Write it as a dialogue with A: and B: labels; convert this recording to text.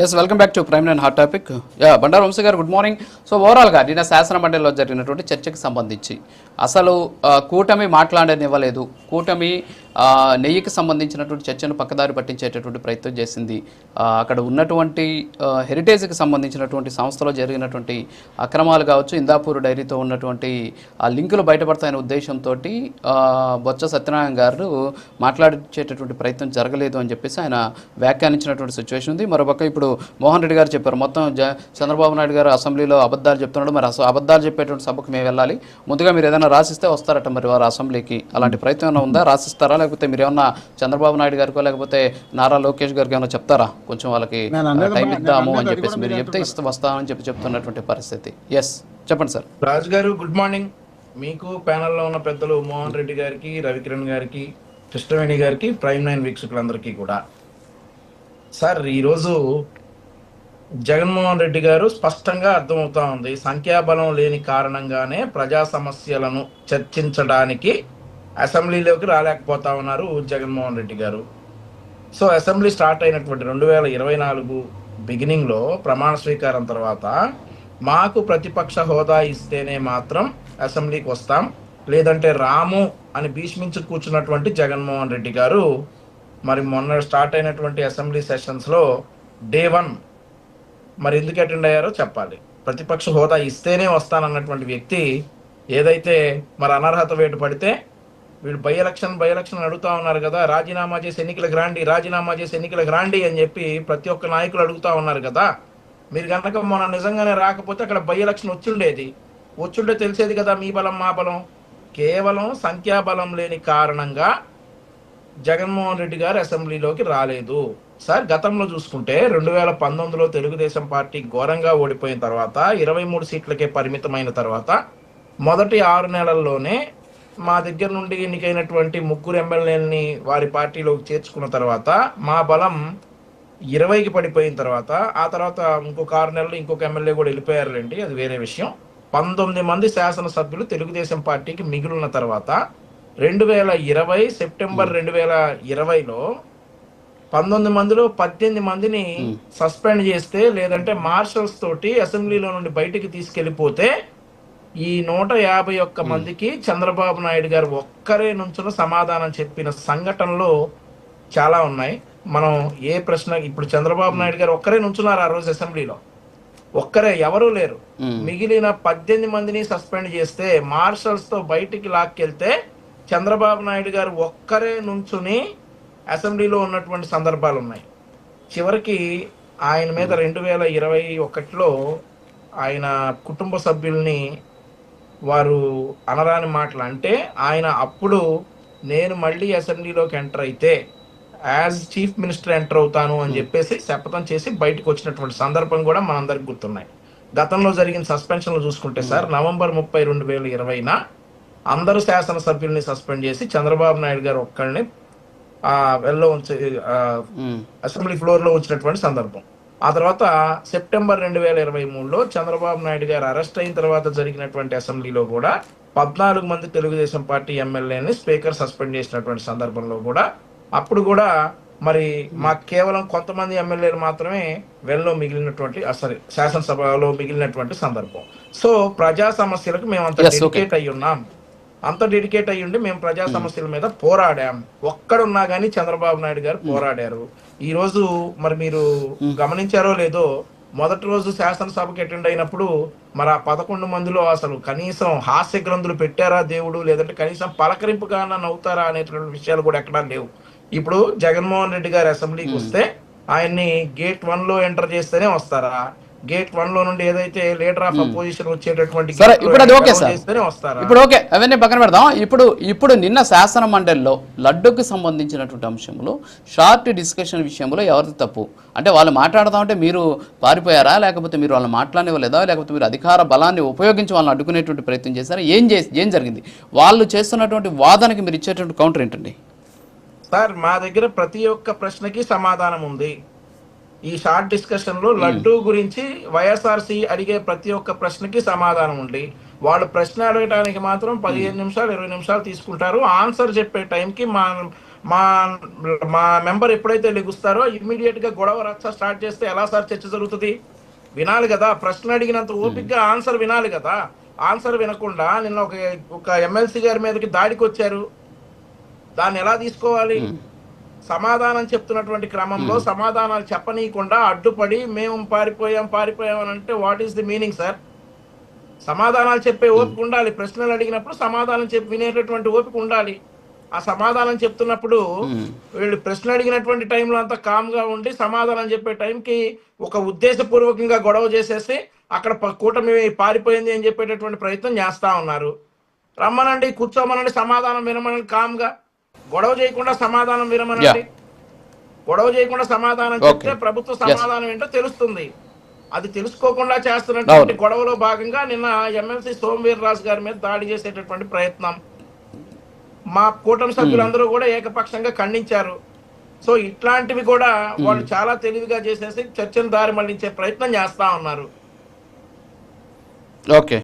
A: Yes welcome back to prime line hot topic. Bandaru Vamsi గారు good morning. So ఓవరాల్గా నిన్న శాసన మండలిలో జరిగినటువంటి చర్చకు సంబంధించి అసలు కూటమి మాట్లాడనివ్వలేదు, కూటమి నెయ్యికి సంబంధించినటువంటి చర్చను పక్కదారి పట్టించేటటువంటి ప్రయత్నం చేసింది. అక్కడ ఉన్నటువంటి హెరిటేజ్కి సంబంధించినటువంటి సంస్థలో జరిగినటువంటి అక్రమాలు కావచ్చు, ఇందాపూర్ డైరీతో ఉన్నటువంటి ఆ లింకులు బయటపడతాయనే ఉద్దేశంతో బొత్స సత్యనారాయణ గారు మాట్లాడించేటటువంటి ప్రయత్నం జరగలేదు అని చెప్పేసి ఆయన వ్యాఖ్యానించినటువంటి సిచ్యువేషన్ ఉంది. మరోపక్క ఇప్పుడు మోహన్ రెడ్డి గారు చెప్పారు, మొత్తం చంద్రబాబు నాయుడు గారు అసెంబ్లీలో అబద్ధాలు చెప్తున్నాడు, మరి అబద్ధాలు చెప్పేటువంటి సభకు మేము వెళ్ళాలి, ముందుగా మీరు ఏదైనా రాసిస్తే వస్తారట, మరి వారు అసెంబ్లీకి అలాంటి ప్రయత్నం ఏమైనా ఉందా? రాసిస్తారా, లేకపోతే మీరు ఏమన్నా చంద్రబాబు నాయుడు గారికో లేకపోతే నారా లోకేష్ గారికి ఏమైనా చెప్తారా, కొంచెం వాళ్ళకి టైం ఇద్దాము అని చెప్పేసి మీరు చెప్తే వస్తామని చెప్తున్నటువంటి పరిస్థితి. ఎస్ చెప్పండి సార్.
B: రాజు గారు గుడ్ మార్నింగ్. మీకు ప్యానెల్లో ఉన్న పెద్దలు మోహన్ రెడ్డి గారికి, రవికిరణ్ గారికి, కృష్ణవేణి గారికి, ప్రైమ్ 9 వీక్షకులందరికీ కూడా సార్, ఈరోజు జగన్మోహన్ రెడ్డి గారు స్పష్టంగా అర్థమవుతా ఉంది, సంఖ్యాబలం లేని కారణంగానే ప్రజా సమస్యలను చర్చించడానికి అసెంబ్లీలోకి రాలేకపోతా ఉన్నారు జగన్మోహన్ రెడ్డి గారు. సో అసెంబ్లీ స్టార్ట్ అయినటువంటి 2024 బిగినింగ్లో ప్రమాణ స్వీకారం తర్వాత మాకు ప్రతిపక్ష హోదా ఇస్తేనే మాత్రం అసెంబ్లీకి వస్తాం, లేదంటే రాము అని భీష్మించి కూర్చున్నటువంటి జగన్మోహన్ రెడ్డి గారు మరి మొన్న స్టార్ట్ అయినటువంటి అసెంబ్లీ సెషన్స్లో డే 1 మరి ఎందుకు అటెండ్ అయ్యారో చెప్పాలి. ప్రతిపక్ష హోదా ఇస్తేనే వస్తానన్నటువంటి వ్యక్తి ఏదైతే మరి అనర్హత వేటు పడితే వీళ్ళు బై ఎలక్షన్ అడుగుతా ఉన్నారు కదా, రాజీనామా చేసి ఎన్నికలకు రాండి అని చెప్పి ప్రతి ఒక్క నాయకులు అడుగుతా ఉన్నారు కదా. మీరు కనుక మొన్న నిజంగానే రాకపోతే అక్కడ బై ఎలక్షన్ వచ్చుంటే తెలిసేది కదా మీ బలం మా బలం. కేవలం సంఖ్యాబలం లేని కారణంగా జగన్మోహన్ రెడ్డి గారు అసెంబ్లీలోకి రాలేదు. సార్ గతంలో చూసుకుంటే 2019లో తెలుగుదేశం పార్టీ ఘోరంగా ఓడిపోయిన తర్వాత 23 సీట్లకే పరిమితమైన తర్వాత మొదటి 6 నెలల్లోనే మా దగ్గర నుండి ఎన్నికైనటువంటి 3 ఎమ్మెల్యేలని వారి పార్టీలోకి చేర్చుకున్న తర్వాత మా బలం 20కి పడిపోయిన తర్వాత ఆ తర్వాత ఇంకొక 6 నెలలు ఇంకొక ఎమ్మెల్యే కూడా వెళ్ళిపోయారులేండి, అది వేరే విషయం. 19 మంది శాసనసభ్యులు తెలుగుదేశం పార్టీకి మిగిలిన తర్వాత 2020 సెప్టెంబర్ 2020లో 19 మందిలో 18 మందిని సస్పెండ్ చేస్తే, లేదంటే మార్షల్స్ తోటి అసెంబ్లీలో నుండి బయటికి తీసుకెళ్లిపోతే ఈ 151 మందికి చంద్రబాబు నాయుడు గారు ఒక్కరే నుంచుని సమాధానం చెప్పిన సంఘటనలు చాలా ఉన్నాయి. మనం ఏ ప్రశ్న ఇప్పుడు చంద్రబాబు నాయుడు గారు ఒక్కరే నుంచున్నారు ఆ రోజు అసెంబ్లీలో, ఒక్కరే, ఎవరూ లేరు. మిగిలిన 18 మందిని సస్పెండ్ చేస్తే మార్షల్స్ తో బయటికి లాక్కెళ్తే చంద్రబాబు నాయుడు గారు ఒక్కరే నుంచుని అసెంబ్లీలో ఉన్నటువంటి సందర్భాలు ఉన్నాయి. చివరికి ఆయన మీద 2021లో ఆయన కుటుంబ సభ్యుల్ని వారు అనరాని మాటలు అంటే ఆయన అప్పుడు నేను మళ్ళీ అసెంబ్లీలోకి ఎంటర్ అయితే యాజ్ చీఫ్ మినిస్టర్ ఎంటర్ అవుతాను అని చెప్పేసి శపథం చేసి బయటకు వచ్చినటువంటి సందర్భం కూడా మనందరికి గుర్తున్నాయి. గతంలో జరిగిన సస్పెన్షన్లు చూసుకుంటే సార్ నవంబర్ 30, 2020న అందరూ శాసనసభ్యుల్ని సస్పెండ్ చేసి చంద్రబాబు నాయుడు గారు ఒక్కడిని అసెంబ్లీ ఫ్లోర్ లో ఉంచినటువంటి సందర్భం. ఆ తర్వాత సెప్టెంబర్ 2023లో చంద్రబాబు నాయుడు గారు అరెస్ట్ అయిన తర్వాత జరిగినటువంటి అసెంబ్లీలో కూడా 14 మంది తెలుగుదేశం పార్టీ ఎమ్మెల్యేని స్పీకర్ సస్పెండ్ చేసినటువంటి సందర్భంలో కూడా అప్పుడు కూడా మరి మాకు కేవలం కొంతమంది ఎమ్మెల్యేలు మాత్రమే మిగిలినటువంటి శాసనసభలో మిగిలినటువంటి సందర్భం. సో ప్రజా సమస్యలకు మేము అంత డెడికేట్ అయ్యి ఉండి మేము ప్రజా సమస్యల మీద పోరాడాం. ఒక్కడున్నా కానీ చంద్రబాబు నాయుడు గారు పోరాడారు. ఈ రోజు మరి మీరు గమనించారో లేదో, మొదటి రోజు శాసనసభకి అటెండ్ అయినప్పుడు మరి ఆ 11 మందిలో అసలు కనీసం హాస్య గ్రంథులు పెట్టారా దేవుడు, లేదంటే కనీసం పలకరింపుగా నవ్వుతారా అనేటువంటి విషయాలు కూడా ఎక్కడా లేవు. ఇప్పుడు జగన్మోహన్ రెడ్డి గారు అసెంబ్లీకి వస్తే ఆయన్ని గేట్ 1లో ఎంటర్ చేస్తేనే వస్తారా, గేట్ 1లో నుండి ఏదైతే లీడర్ ఆఫ్ అపోజిషన్ వచ్చేటటువంటి
A: ఇప్పుడు ఓకే అవన్నీ పక్కన పెడదాం. ఇప్పుడు నిన్న శాసన మండలిలో లడ్డూకి సంబంధించినటువంటి అంశంలో షార్ట్ డిస్కషన్ విషయంలో ఎవరిది తప్పు? అంటే వాళ్ళు మాట్లాడదాం అంటే మీరు పారిపోయారా, లేకపోతే మీరు వాళ్ళని మాట్లాడనివ్వలేదా, లేకపోతే మీరు అధికార బలాన్ని ఉపయోగించి వాళ్ళని అడ్డుకునేటువంటి ప్రయత్నం చేశారా? ఏం జరిగింది? వాళ్ళు చేస్తున్నటువంటి వాదనకి మీరు ఇచ్చేటువంటి కౌంటర్ ఏంటండి?
B: సార్ మా దగ్గర ప్రతి ఒక్క ప్రశ్నకి సమాధానం ఉంది. ఈ షార్ట్ డిస్కషన్ లో లడ్డూ గురించి వైఎస్ఆర్సీ అడిగే ప్రతి ఒక్క ప్రశ్నకి సమాధానం ఉంది. వాళ్ళు ప్రశ్న అడగడానికి మాత్రం 15 నిమిషాలు 20 నిమిషాలు తీసుకుంటారు. ఆన్సర్ చెప్పే టైంకి మా మా మెంబర్ ఎప్పుడైతే లెగుస్తారో ఇమ్మీడియట్ గా గొడవ రచ్చ స్టార్ట్ చేస్తే ఎలా సార్ చర్చ జరుగుతుంది? వినాలి కదా, ప్రశ్న అడిగినంత ఓపికగా ఆన్సర్ వినాలి కదా. ఆన్సర్ వినకుండా నిన్న ఒక ఎమ్మెల్సీ గారి మీదకి దాడికి వచ్చారు, దాన్ని ఎలా తీసుకోవాలి? సమాధానం చెప్తున్నటువంటి క్రమంలో సమాధానాలు చెప్పనీయకుండా అడ్డుపడి మేము పారిపోయాం అని అంటే what is the meaning sir? సమాధానాలు చెప్పే ఓపిక ఉండాలి. ప్రశ్నలు అడిగినప్పుడు సమాధానం చెప్పి వినేటటువంటి ఓపిక ఉండాలి. ఆ సమాధానం చెప్తున్నప్పుడు వీళ్ళు ప్రశ్న అడిగినటువంటి టైంలో అంతా కామ్గా ఉండి సమాధానం చెప్పే టైంకి ఒక ఉద్దేశపూర్వకంగా గొడవ చేసేసి అక్కడ కూటమి పారిపోయింది అని చెప్పేటటువంటి ప్రయత్నం చేస్తా ఉన్నారు. రమ్మనండి, కూర్చోమనండి, సమాధానం వినమనండి కామ్గా. గొడవ చేయకుండా సమాధానం వినమనండి. గొడవ చేయకుండా సమాధానం చెప్తే ప్రభుత్వ సమాధానం ఏంటో తెలుస్తుంది. అది తెలుసుకోకుండా చేస్తున్నటువంటి గొడవలో భాగంగా నిన్న ఎమ్మెల్సీ సోమవీర్రాజు గారి మీద దాడి చేసేటటువంటి ప్రయత్నం మా కూటమి సభ్యులందరూ కూడా ఏకపక్షంగా ఖండించారు. సో ఇట్లాంటివి కూడా వాళ్ళు చాలా తెలివిగా చేసేసి చర్చను దారి మళ్లించే ప్రయత్నం చేస్తా ఉన్నారు.
A: ఓకే.